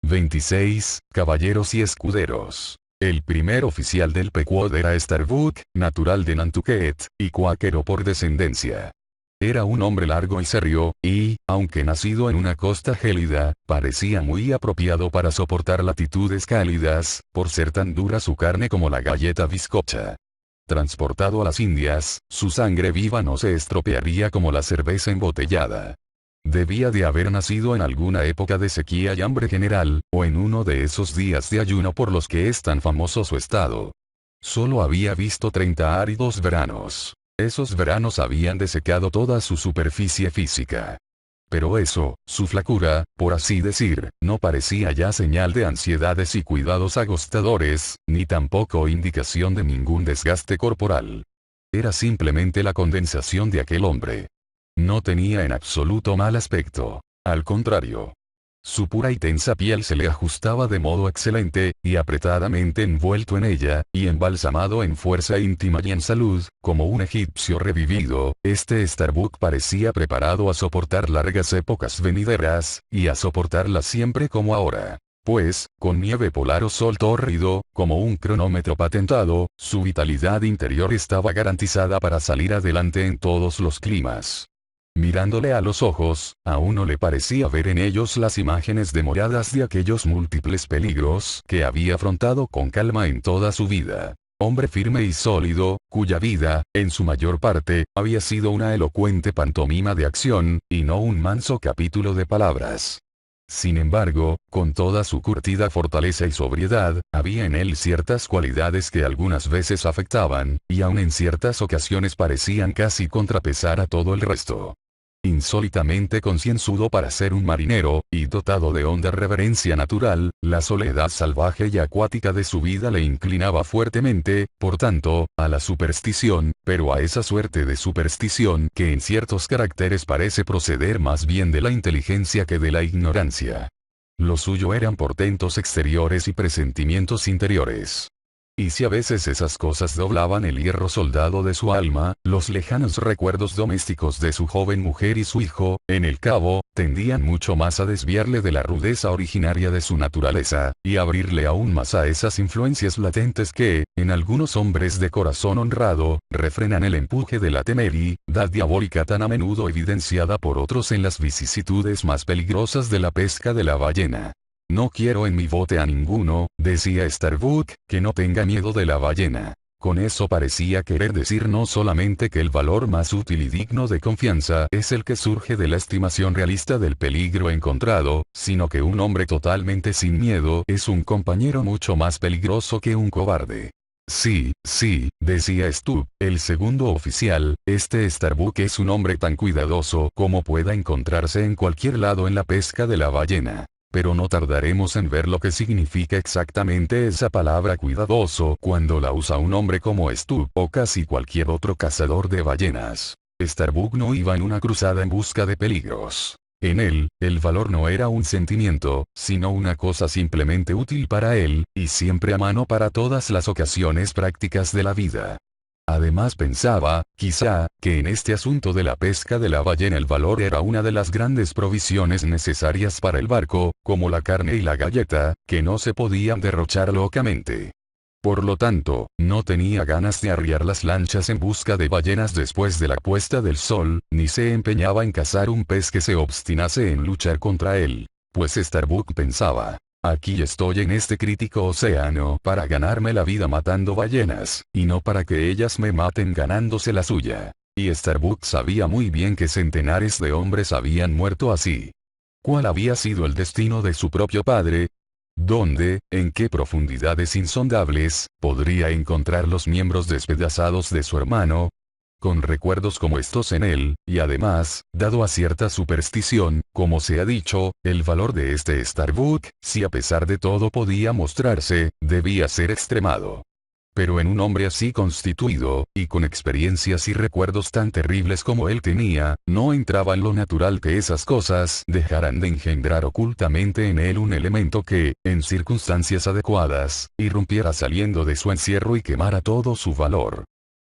26, caballeros y escuderos. El primer oficial del Pequod era Starbuck, natural de Nantucket, y cuáquero por descendencia. Era un hombre largo y serio, y, aunque nacido en una costa gélida, parecía muy apropiado para soportar latitudes cálidas, por ser tan dura su carne como la galleta bizcocha. Transportado a las Indias, su sangre viva no se estropearía como la cerveza embotellada. Debía de haber nacido en alguna época de sequía y hambre general, o en uno de esos días de ayuno por los que es tan famoso su estado. Solo había visto 30 áridos veranos. Esos veranos habían desecado toda su superficie física. Pero eso, su flacura, por así decir, no parecía ya señal de ansiedades y cuidados agostadores, ni tampoco indicación de ningún desgaste corporal. Era simplemente la condensación de aquel hombre. No tenía en absoluto mal aspecto. Al contrario. Su pura y tensa piel se le ajustaba de modo excelente, y apretadamente envuelto en ella, y embalsamado en fuerza íntima y en salud, como un egipcio revivido, Starbuck parecía preparado a soportar largas épocas venideras, y a soportarlas siempre como ahora. Pues, con nieve polar o sol tórrido, como un cronómetro patentado, su vitalidad interior estaba garantizada para salir adelante en todos los climas. Mirándole a los ojos, a uno le parecía ver en ellos las imágenes demoradas de aquellos múltiples peligros que había afrontado con calma en toda su vida. Hombre firme y sólido, cuya vida, en su mayor parte, había sido una elocuente pantomima de acción, y no un manso capítulo de palabras. Sin embargo, con toda su curtida fortaleza y sobriedad, había en él ciertas cualidades que algunas veces afectaban, y aun en ciertas ocasiones parecían casi contrapesar a todo el resto. Insólitamente concienzudo para ser un marinero, y dotado de honda reverencia natural, la soledad salvaje y acuática de su vida le inclinaba fuertemente, por tanto, a la superstición, pero a esa suerte de superstición que en ciertos caracteres parece proceder más bien de la inteligencia que de la ignorancia. Lo suyo eran portentos exteriores y presentimientos interiores. Y si a veces esas cosas doblaban el hierro soldado de su alma, los lejanos recuerdos domésticos de su joven mujer y su hijo, en el cabo, tendían mucho más a desviarle de la rudeza originaria de su naturaleza, y abrirle aún más a esas influencias latentes que, en algunos hombres de corazón honrado, refrenan el empuje de la temeridad diabólica tan a menudo evidenciada por otros en las vicisitudes más peligrosas de la pesca de la ballena. No quiero en mi bote a ninguno, decía Starbuck, que no tenga miedo de la ballena. Con eso parecía querer decir no solamente que el valor más útil y digno de confianza es el que surge de la estimación realista del peligro encontrado, sino que un hombre totalmente sin miedo es un compañero mucho más peligroso que un cobarde. Sí, decía Stubb, el segundo oficial, Starbuck es un hombre tan cuidadoso como pueda encontrarse en cualquier lado en la pesca de la ballena. Pero no tardaremos en ver lo que significa exactamente esa palabra cuidadoso cuando la usa un hombre como Stubb o casi cualquier otro cazador de ballenas. Starbuck no iba en una cruzada en busca de peligros. En él, el valor no era un sentimiento, sino una cosa simplemente útil para él, y siempre a mano para todas las ocasiones prácticas de la vida. Además pensaba, quizá, que en este asunto de la pesca de la ballena el valor era una de las grandes provisiones necesarias para el barco, como la carne y la galleta, que no se podían derrochar locamente. Por lo tanto, no tenía ganas de arriar las lanchas en busca de ballenas después de la puesta del sol, ni se empeñaba en cazar un pez que se obstinase en luchar contra él. Pues Starbuck pensaba: aquí estoy en este crítico océano para ganarme la vida matando ballenas, y no para que ellas me maten ganándose la suya. Y Starbuck sabía muy bien que centenares de hombres habían muerto así. ¿Cuál había sido el destino de su propio padre? ¿Dónde, en qué profundidades insondables, podría encontrar los miembros despedazados de su hermano? Con recuerdos como estos en él, y además, dado a cierta superstición, como se ha dicho, el valor de Starbuck, si a pesar de todo podía mostrarse, debía ser extremado. Pero en un hombre así constituido, y con experiencias y recuerdos tan terribles como él tenía, no entraba en lo natural que esas cosas dejaran de engendrar ocultamente en él un elemento que, en circunstancias adecuadas, irrumpiera saliendo de su encierro y quemara todo su valor.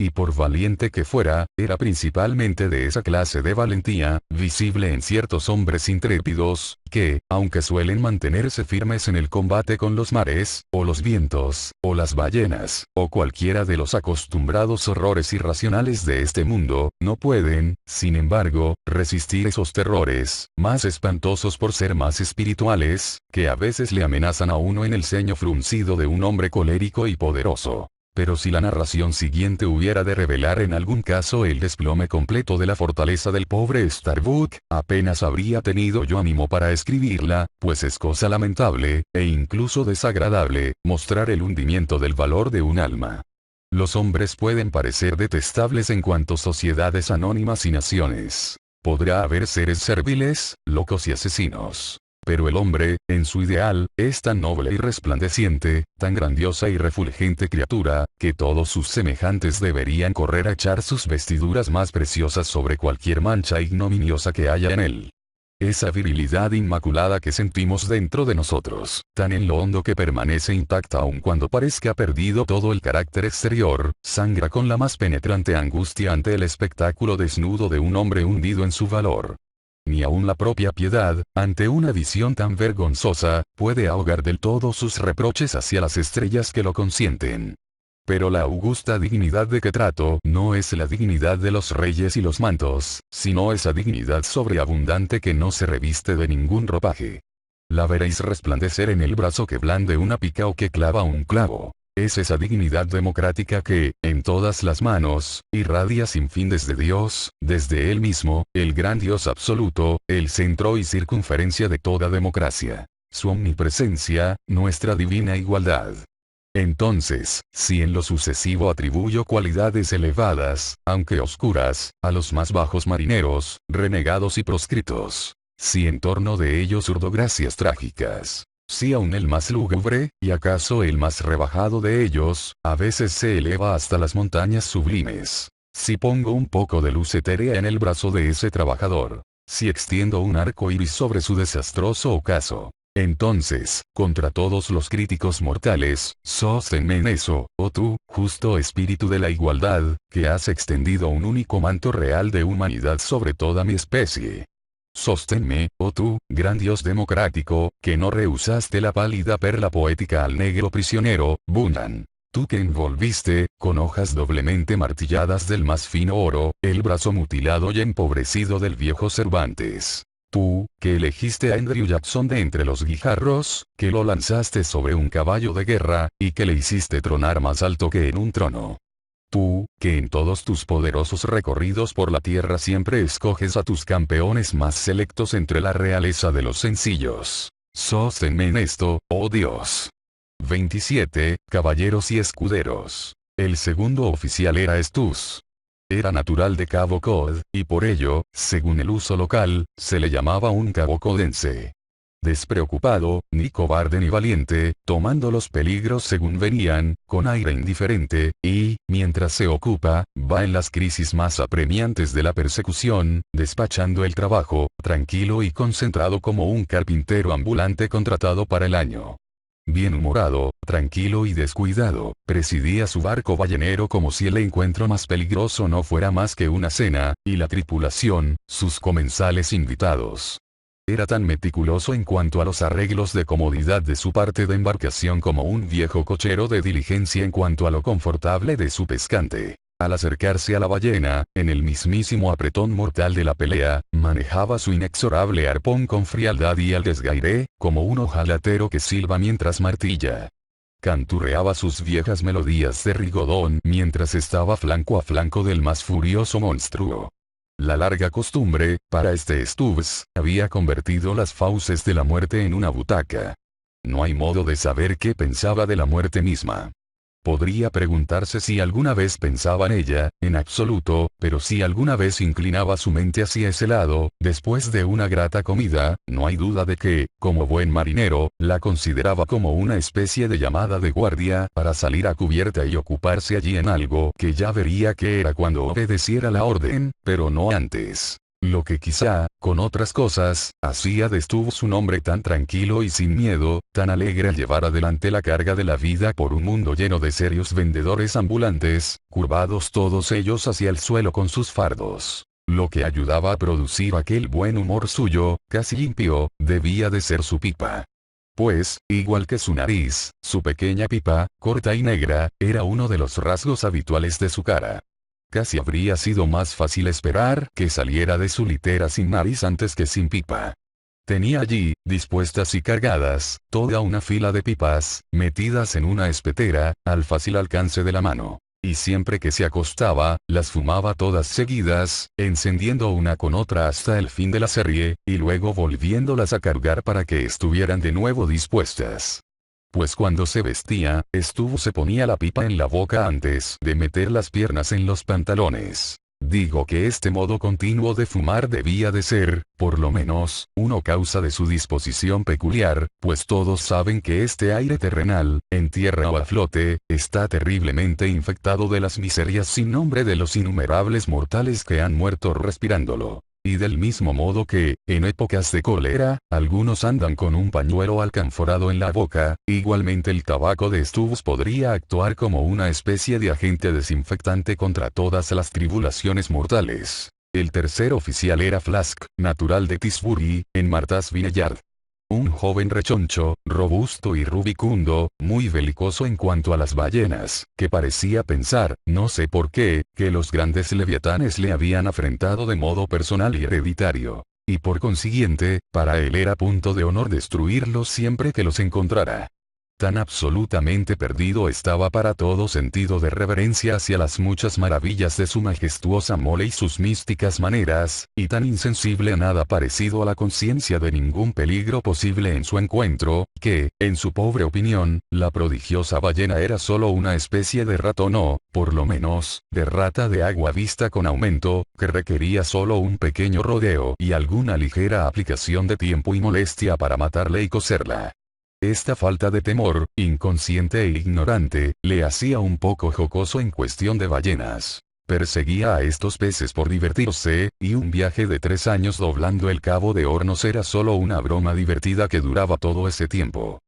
Y por valiente que fuera, era principalmente de esa clase de valentía, visible en ciertos hombres intrépidos, que, aunque suelen mantenerse firmes en el combate con los mares, o los vientos, o las ballenas, o cualquiera de los acostumbrados horrores irracionales de este mundo, no pueden, sin embargo, resistir esos terrores, más espantosos por ser más espirituales, que a veces le amenazan a uno en el ceño fruncido de un hombre colérico y poderoso. Pero si la narración siguiente hubiera de revelar en algún caso el desplome completo de la fortaleza del pobre Starbuck, apenas habría tenido yo ánimo para escribirla, pues es cosa lamentable, e incluso desagradable, mostrar el hundimiento del valor de un alma. Los hombres pueden parecer detestables en cuanto sociedades anónimas y naciones. Podrá haber seres serviles, locos y asesinos. Pero el hombre, en su ideal, es tan noble y resplandeciente, tan grandiosa y refulgente criatura, que todos sus semejantes deberían correr a echar sus vestiduras más preciosas sobre cualquier mancha ignominiosa que haya en él. Esa virilidad inmaculada que sentimos dentro de nosotros, tan en lo hondo que permanece intacta aun cuando parezca perdido todo el carácter exterior, sangra con la más penetrante angustia ante el espectáculo desnudo de un hombre hundido en su valor. Ni aun la propia piedad, ante una visión tan vergonzosa, puede ahogar del todo sus reproches hacia las estrellas que lo consienten. Pero la augusta dignidad de que trato no es la dignidad de los reyes y los mantos, sino esa dignidad sobreabundante que no se reviste de ningún ropaje. La veréis resplandecer en el brazo que blande una pica o que clava un clavo. Es esa dignidad democrática que, en todas las manos, irradia sin fin desde Dios, desde Él mismo, el gran Dios absoluto, el centro y circunferencia de toda democracia. Su omnipresencia, nuestra divina igualdad. Entonces, si en lo sucesivo atribuyo cualidades elevadas, aunque oscuras, a los más bajos marineros, renegados y proscritos, si en torno de ellos urdo gracias trágicas, si aun el más lúgubre, y acaso el más rebajado de ellos, a veces se eleva hasta las montañas sublimes. Si pongo un poco de luz etérea en el brazo de ese trabajador, si extiendo un arco iris sobre su desastroso ocaso, entonces, contra todos los críticos mortales, sóstenme en eso, oh tú, justo espíritu de la igualdad, que has extendido un único manto real de humanidad sobre toda mi especie. Sosténme, oh tú, gran Dios democrático, que no rehusaste la pálida perla poética al negro prisionero, Bundan. Tú que envolviste, con hojas doblemente martilladas del más fino oro, el brazo mutilado y empobrecido del viejo Cervantes. Tú, que elegiste a Andrew Jackson de entre los guijarros, que lo lanzaste sobre un caballo de guerra, y que le hiciste tronar más alto que en un trono. Tú, que en todos tus poderosos recorridos por la tierra siempre escoges a tus campeones más selectos entre la realeza de los sencillos. Sóstenme en esto, oh Dios. 27. Caballeros y escuderos. El segundo oficial era Estus. Era natural de Cabo Cod, y por ello, según el uso local, se le llamaba un cabocodense. Despreocupado, ni cobarde ni valiente, tomando los peligros según venían, con aire indiferente, y, mientras se ocupa, va en las crisis más apremiantes de la persecución, despachando el trabajo, tranquilo y concentrado como un carpintero ambulante contratado para el año. Bien humorado, tranquilo y descuidado, presidía su barco ballenero como si el encuentro más peligroso no fuera más que una cena, y la tripulación, sus comensales invitados. Era tan meticuloso en cuanto a los arreglos de comodidad de su parte de embarcación como un viejo cochero de diligencia en cuanto a lo confortable de su pescante. Al acercarse a la ballena, en el mismísimo apretón mortal de la pelea, manejaba su inexorable arpón con frialdad y al desgaire, como un ojalatero que silba mientras martilla. Canturreaba sus viejas melodías de rigodón mientras estaba flanco a flanco del más furioso monstruo. La larga costumbre, para este Stubbs, había convertido las fauces de la muerte en una butaca. No hay modo de saber qué pensaba de la muerte misma. Podría preguntarse si alguna vez pensaba en ella, en absoluto, pero si alguna vez inclinaba su mente hacia ese lado, después de una grata comida, no hay duda de que, como buen marinero, la consideraba como una especie de llamada de guardia para salir a cubierta y ocuparse allí en algo que ya vería que era cuando obedeciera la orden, pero no antes. Lo que quizá, con otras cosas, hacía de Stubus un hombre tan tranquilo y sin miedo, tan alegre al llevar adelante la carga de la vida por un mundo lleno de serios vendedores ambulantes, curvados todos ellos hacia el suelo con sus fardos. Lo que ayudaba a producir aquel buen humor suyo, casi limpio, debía de ser su pipa. Pues, igual que su nariz, su pequeña pipa, corta y negra, era uno de los rasgos habituales de su cara. Casi habría sido más fácil esperar que saliera de su litera sin nariz antes que sin pipa. Tenía allí, dispuestas y cargadas, toda una fila de pipas, metidas en una espetera, al fácil alcance de la mano. Y siempre que se acostaba, las fumaba todas seguidas, encendiendo una con otra hasta el fin de la serie, y luego volviéndolas a cargar para que estuvieran de nuevo dispuestas. Pues cuando se vestía, se ponía la pipa en la boca antes de meter las piernas en los pantalones. Digo que este modo continuo de fumar debía de ser, por lo menos, una causa de su disposición peculiar, pues todos saben que este aire terrenal, en tierra o a flote, está terriblemente infectado de las miserias sin nombre de los innumerables mortales que han muerto respirándolo. Y del mismo modo que, en épocas de cólera, algunos andan con un pañuelo alcanforado en la boca, igualmente el tabaco de Stubus podría actuar como una especie de agente desinfectante contra todas las tribulaciones mortales. El tercer oficial era Flask, natural de Tisbury, en Martha's Vineyard. Un joven rechoncho, robusto y rubicundo, muy belicoso en cuanto a las ballenas, que parecía pensar, no sé por qué, que los grandes leviatanes le habían afrentado de modo personal y hereditario. Y por consiguiente, para él era punto de honor destruirlos siempre que los encontrara. Tan absolutamente perdido estaba para todo sentido de reverencia hacia las muchas maravillas de su majestuosa mole y sus místicas maneras, y tan insensible a nada parecido a la conciencia de ningún peligro posible en su encuentro, que, en su pobre opinión, la prodigiosa ballena era solo una especie de ratón o, por lo menos, de rata de agua vista con aumento, que requería solo un pequeño rodeo y alguna ligera aplicación de tiempo y molestia para matarle y coserla. Esta falta de temor, inconsciente e ignorante, le hacía un poco jocoso en cuestión de ballenas. Perseguía a estos peces por divertirse, y un viaje de 3 años doblando el Cabo de Hornos era solo una broma divertida que duraba todo ese tiempo.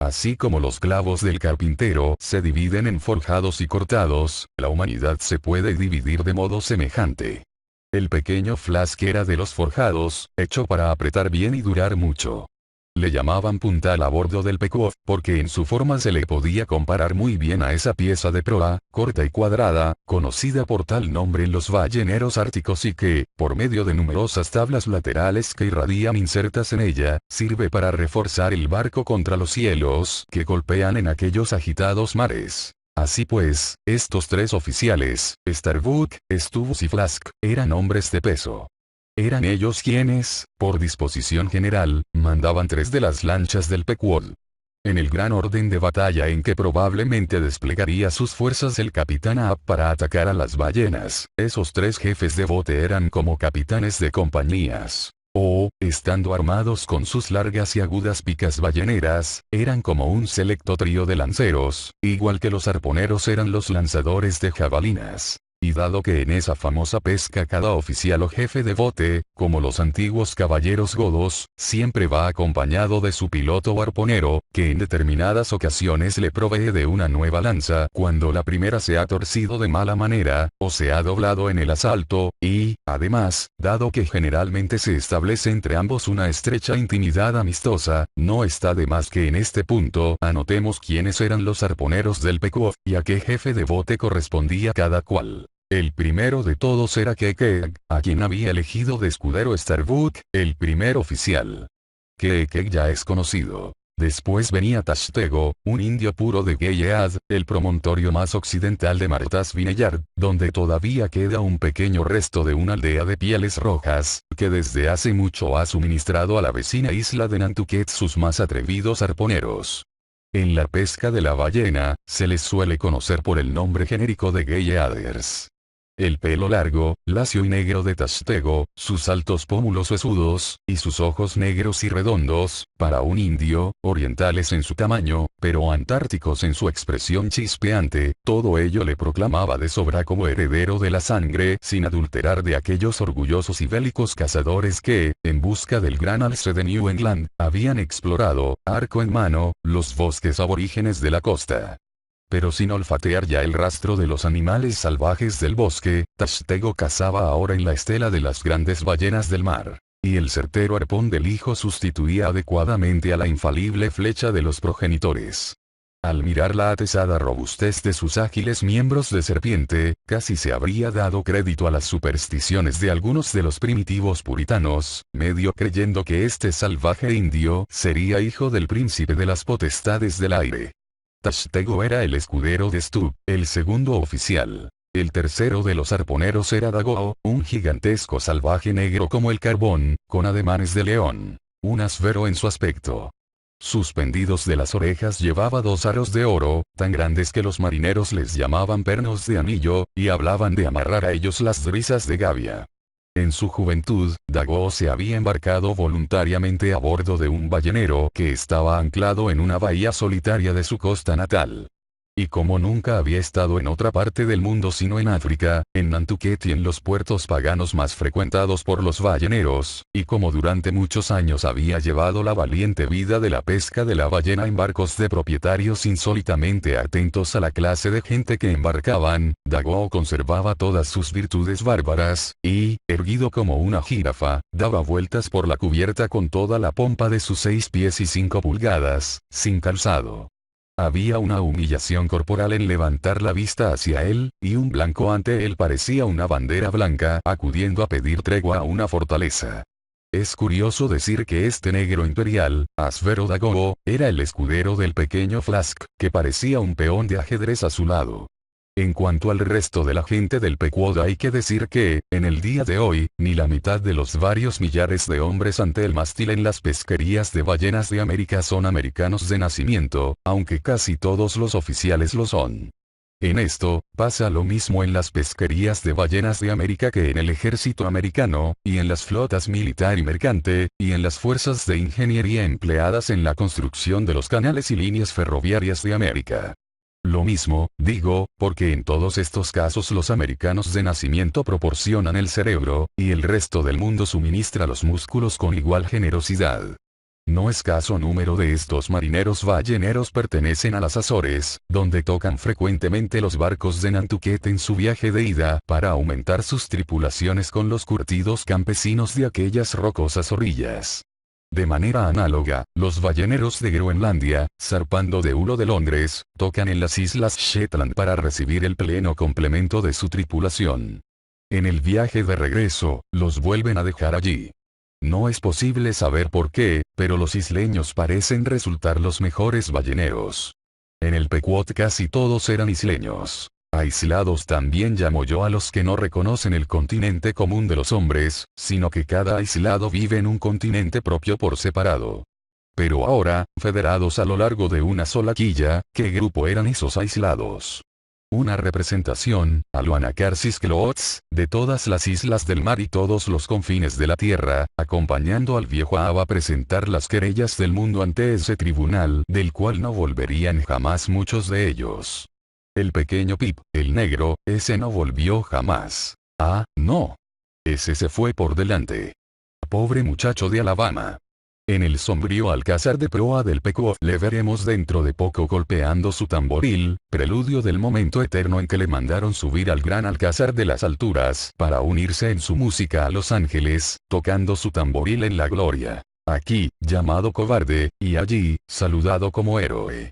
Así como los clavos del carpintero se dividen en forjados y cortados, la humanidad se puede dividir de modo semejante. El pequeño Flask era de los forjados, hecho para apretar bien y durar mucho. Le llamaban puntal a bordo del Pequod, porque en su forma se le podía comparar muy bien a esa pieza de proa, corta y cuadrada, conocida por tal nombre en los balleneros árticos y que, por medio de numerosas tablas laterales que irradian insertas en ella, sirve para reforzar el barco contra los hielos que golpean en aquellos agitados mares. Así pues, estos 3 oficiales, Starbuck, Stubus y Flask, eran hombres de peso. Eran ellos quienes, por disposición general, mandaban 3 de las lanchas del Pequod. En el gran orden de batalla en que probablemente desplegaría sus fuerzas el capitán Ahab para atacar a las ballenas, esos 3 jefes de bote eran como capitanes de compañías. O, estando armados con sus largas y agudas picas balleneras, eran como un selecto trío de lanceros, igual que los arponeros eran los lanzadores de jabalinas. Y dado que en esa famosa pesca cada oficial o jefe de bote, como los antiguos caballeros godos, siempre va acompañado de su piloto o arponero, que en determinadas ocasiones le provee de una nueva lanza cuando la primera se ha torcido de mala manera, o se ha doblado en el asalto, y, además, dado que generalmente se establece entre ambos una estrecha intimidad amistosa, no está de más que en este punto anotemos quiénes eran los arponeros del Pequod, y a qué jefe de bote correspondía cada cual. El primero de todos era Kekek, a quien había elegido de escudero Starbuck, el primer oficial. Kekek ya es conocido. Después venía Tashtego, un indio puro de Gilead, el promontorio más occidental de Martha's Vineyard, donde todavía queda un pequeño resto de una aldea de pieles rojas, que desde hace mucho ha suministrado a la vecina isla de Nantucket sus más atrevidos arponeros. En la pesca de la ballena, se les suele conocer por el nombre genérico de Gileaders. El pelo largo, lacio y negro de Tastego, sus altos pómulos huesudos, y sus ojos negros y redondos, para un indio, orientales en su tamaño, pero antárticos en su expresión chispeante, todo ello le proclamaba de sobra como heredero de la sangre sin adulterar de aquellos orgullosos y bélicos cazadores que, en busca del gran alce de New England, habían explorado, arco en mano, los bosques aborígenes de la costa. Pero sin olfatear ya el rastro de los animales salvajes del bosque, Tastego cazaba ahora en la estela de las grandes ballenas del mar. Y el certero arpón del hijo sustituía adecuadamente a la infalible flecha de los progenitores. Al mirar la atezada robustez de sus ágiles miembros de serpiente, casi se habría dado crédito a las supersticiones de algunos de los primitivos puritanos, medio creyendo que este salvaje indio sería hijo del príncipe de las potestades del aire. Tastego era el escudero de Stubb, el segundo oficial. El tercero de los arponeros era Dago, un gigantesco salvaje negro como el carbón, con ademanes de león. Un áspero en su aspecto. Suspendidos de las orejas llevaba 2 aros de oro, tan grandes que los marineros les llamaban pernos de anillo, y hablaban de amarrar a ellos las brisas de gavia. En su juventud, Dago se había embarcado voluntariamente a bordo de un ballenero que estaba anclado en una bahía solitaria de su costa natal. Y como nunca había estado en otra parte del mundo sino en África, en Nantucket y en los puertos paganos más frecuentados por los balleneros, y como durante muchos años había llevado la valiente vida de la pesca de la ballena en barcos de propietarios insólitamente atentos a la clase de gente que embarcaban, Dago conservaba todas sus virtudes bárbaras, y, erguido como una jirafa, daba vueltas por la cubierta con toda la pompa de sus 6 pies y 5 pulgadas, sin calzado. Había una humillación corporal en levantar la vista hacia él, y un blanco ante él parecía una bandera blanca acudiendo a pedir tregua a una fortaleza. Es curioso decir que este negro imperial, Áspero Dago, era el escudero del pequeño Flask, que parecía un peón de ajedrez a su lado. En cuanto al resto de la gente del Pequod hay que decir que, en el día de hoy, ni la mitad de los varios millares de hombres ante el mástil en las pesquerías de ballenas de América son americanos de nacimiento, aunque casi todos los oficiales lo son. En esto, pasa lo mismo en las pesquerías de ballenas de América que en el ejército americano, y en las flotas militar y mercante, y en las fuerzas de ingeniería empleadas en la construcción de los canales y líneas ferroviarias de América. Lo mismo, digo, porque en todos estos casos los americanos de nacimiento proporcionan el cerebro, y el resto del mundo suministra los músculos con igual generosidad. No escaso número de estos marineros balleneros pertenecen a las Azores, donde tocan frecuentemente los barcos de Nantucket en su viaje de ida para aumentar sus tripulaciones con los curtidos campesinos de aquellas rocosas orillas. De manera análoga, los balleneros de Groenlandia, zarpando de Hulo de Londres, tocan en las islas Shetland para recibir el pleno complemento de su tripulación. En el viaje de regreso, los vuelven a dejar allí. No es posible saber por qué, pero los isleños parecen resultar los mejores balleneros. En el Pequod casi todos eran isleños. Aislados también llamo yo a los que no reconocen el continente común de los hombres, sino que cada aislado vive en un continente propio por separado. Pero ahora, federados a lo largo de una sola quilla, ¿qué grupo eran esos aislados? Una representación, a lo Anacarsis Clootz, de todas las islas del mar y todos los confines de la tierra, acompañando al viejo Ab a presentar las querellas del mundo ante ese tribunal, del cual no volverían jamás muchos de ellos. El pequeño Pip, el negro, ese no volvió jamás. Ah, no. Ese se fue por delante. Pobre muchacho de Alabama. En el sombrío alcázar de proa del Pequod le veremos dentro de poco golpeando su tamboril, preludio del momento eterno en que le mandaron subir al gran alcázar de las alturas para unirse en su música a los ángeles, tocando su tamboril en la gloria. Aquí, llamado cobarde, y allí, saludado como héroe.